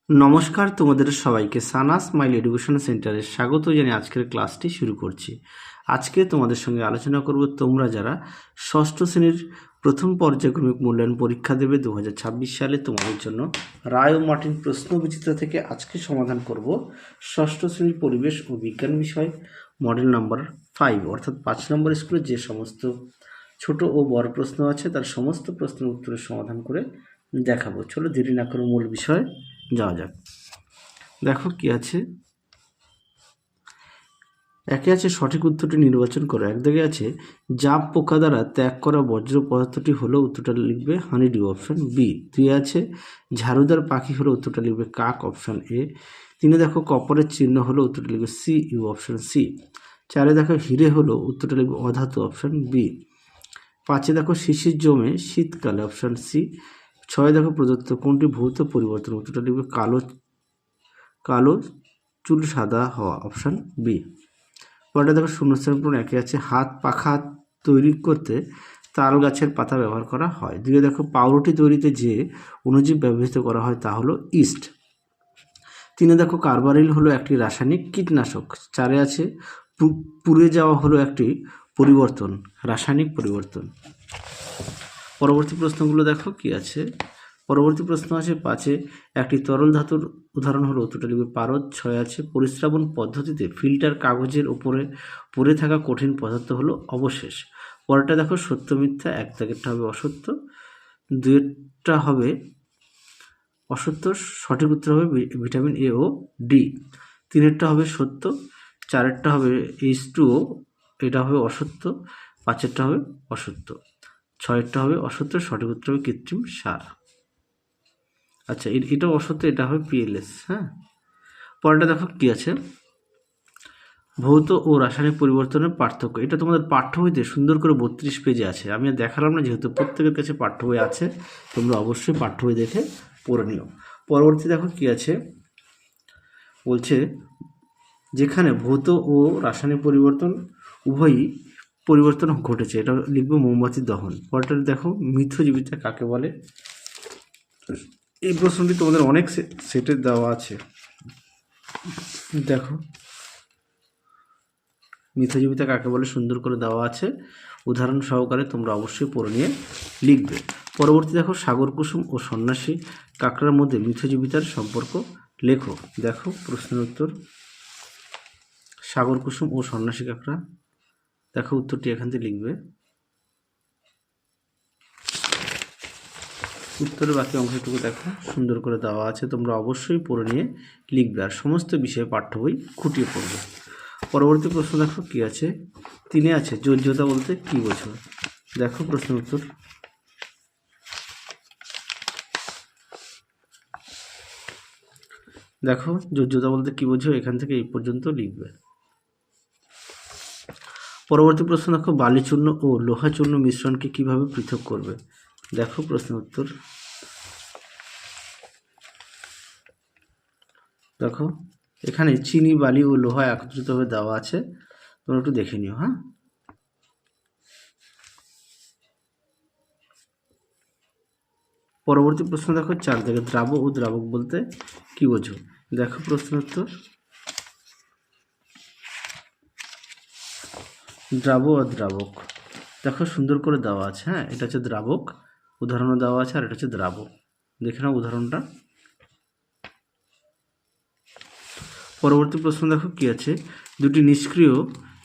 নমস্কার, তোমাদের সবাইকে সানা স্মাইল এডুকেশন সেন্টারে স্বাগত জানিয়ে আজকের ক্লাসটি শুরু করছি। আজকে তোমাদের সঙ্গে আলোচনা করব তোমরা যারা ষষ্ঠ শ্রেণীর প্রথম পর্যায়ক্রমিক মূল্যায়ন পরীক্ষা দেবে 2026 সালে তোমাদের জন্য রায় ও মার্টিন প্রশ্ন বিচিত্র থেকে আজকে সমাধান করব ষষ্ঠ শ্রেণীর পরিবেশ ও বিজ্ঞান বিষয় মডেল নাম্বার 5 অর্থাৎ 5 নম্বর স্কুলে যে সমস্ত ছোট ও বড় প্রশ্ন আছে তার সমস্ত প্রশ্নের উত্তরের সমাধান করে দেখাবো। চলো দেরি না করে মূল বিষয় যাওয়া যাক। দেখো কি আছে, একে আছে সঠিক উত্তরটি নির্বাচন করো। এক দিকে আছে জাপ পোকা দ্বারা ত্যাগ করা বজ্র পদার্থটি হলো, উত্তরটা লিখবে হানি ডিউ অপশন বি। দুই আছে ঝাড়ুদার পাখি হলো, উত্তরটা লিখবে কাক অপশন এ। তিনে দেখো কপারের চিহ্ন হলো, উত্তরটা লিখবে সি ইউ অপশন সি। চারে দেখো হিরে হলো, উত্তরটা লিখবে অধাতু অপশন বি। পাঁচে দেখো শিশির জমে শীতকালে অপশন সি। ছয় দেখো প্রদত্ত কোনটি ভৌত পরিবর্তন, উত্তরটা লিখবে কালো চুল সাদা হওয়া অপশান বি। পরেরটা দেখো শূন্যস্থান পূরণ। একে আছে হাত পাখা তৈরি করতে তাল গাছের পাতা ব্যবহার করা হয়। দুইয়ে দেখো পাউরুটি তৈরিতে যে অণুজীব ব্যবহৃত করা হয় তা হলো ইস্ট। তিনে দেখো কার্বারিল হলো একটি রাসায়নিক কীটনাশক। চারে আছে পুড়ে যাওয়া হলো একটি পরিবর্তন, রাসায়নিক পরিবর্তন। পরবর্তী প্রশ্নগুলো দেখো কি আছে। পরবর্তী প্রশ্ন আছে পাঁচে একটি তরল ধাতুর উদাহরণ হলো, উত্তরটা লিখবে পারদ। ছয় আছে পরিস্রাবন পদ্ধতিতে ফিল্টার কাগজের উপরে পড়ে থাকা কঠিন পদার্থ হলো অবশেষ। পরেরটা দেখো সত্য মিথ্যা। এক দাগেরটা হবে অসত্য, দুইটা হবে অসত্য, সঠিক উত্তর হবে ভিটামিন এ ও ডি। তিনেরটা হবে সত্য, চারেরটা হবে H2O, এটা হবে অসত্য। পাঁচেরটা হবে অসত্য, ছয়েরটা হবে অসত্য, সঠিক উত্তর হবে কৃত্রিম সার। আচ্ছা, এটাও অসত্য, এটা হবে PLS। হ্যাঁ, পরেরটা দেখো কি আছে ভৌত ও রাসায়নিক পরিবর্তনের পার্থক্য। এটা তোমাদের পাঠ্য বইতে সুন্দর করে 32 পেজে আছে। আমি আর দেখালাম না, যেহেতু প্রত্যেকের কাছে পাঠ্য বই আছে, তোমরা অবশ্যই পাঠ্য বই দেখে পড়ে নিও। পরবর্তী দেখো কি আছে, বলছে যেখানে ভৌত ও রাসায়নিক পরিবর্তন উভয়ই পরিবর্তন ঘটেছে, এটা লিখবো মোমবাতির দহন। পরেরটা দেখো মিথজীবিতা কাকে বলে। এই প্রশ্নটি তোমাদের অনেক সেটে দেওয়া আছে। দেখো মিথজীবিতা কাকে বলে সুন্দর করে দেওয়া আছে, উদাহরণ সহকারে তোমরা অবশ্যই পড়ে নিয়ে লিখবে। পরবর্তী দেখো সাগর কুসুম ও সন্ন্যাসী কাঁকড়ার মধ্যে মিথজীবিতার সম্পর্ক লেখো। দেখো প্রশ্নের উত্তর সাগর কুসুম ও সন্ন্যাসী কাঁকড়া। দেখো উত্তরটি এখান থেকে লিখবে। উত্তরের বাকি অংশটুকু দেখো সুন্দর করে দেওয়া আছে, তোমরা অবশ্যই পড়ে নিয়ে লিখবে আর সমস্ত বিষয়ে পাঠ্য বই খুঁটিয়ে পড়বে। পরবর্তী প্রশ্ন দেখো কি আছে, তিনে আছে যোজ্যতা বলতে কি বোঝো। দেখো প্রশ্নের উত্তর দেখো যোজ্যতা বলতে কি বোঝো, এখান থেকে এই পর্যন্ত লিখবে। পরবর্তী প্রশ্ন দেখো বালিচূর্ণ ও লোহা চূর্ণ মিশ্রণকে কিভাবে পৃথক করবে। দেখো প্রশ্নের উত্তর দেখো এখানে চিনি বালি ও লোহা একত্রিতভাবে দেওয়া আছে, তোমরা একটু দেখে নিও। হ্যাঁ, পরবর্তী প্রশ্ন দেখো চার থেকে দ্রাব ও দ্রাবক বলতে কি বোঝো। দেখো প্রশ্নের উত্তর দ্রাব ও দ্রাবক দেখো সুন্দর করে দেওয়া আছে। হ্যাঁ, এটা হচ্ছে দ্রাবক, উদাহরণও দেওয়া আছে, আর এটা হচ্ছে দ্রাবক। দেখে নাও উদাহরণটা। পরবর্তী প্রশ্ন দেখো কি আছে, দুটি নিষ্ক্রিয়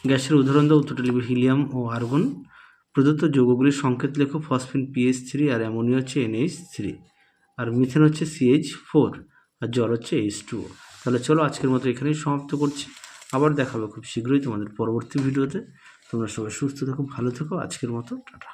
গ্যাসের উদাহরণ দাও। উত্তরটা লিখবে হিলিয়াম ও আর্গন। প্রদত্ত যৌগগুলির সংকেত লেখো। ফসফিন PH3, আর অ্যামোনিয়া হচ্ছে NH3, আর মিথেন হচ্ছে CH4, আর জল হচ্ছে H2O। তাহলে চলো আজকের মতো এখানেই সমাপ্ত করছি। আবার দেখাবো খুব শীঘ্রই তোমাদের পরবর্তী ভিডিওতে। তোমরা সবাই সুস্থ থেকো, ভালো থেকো। আজকের মতো টাটা।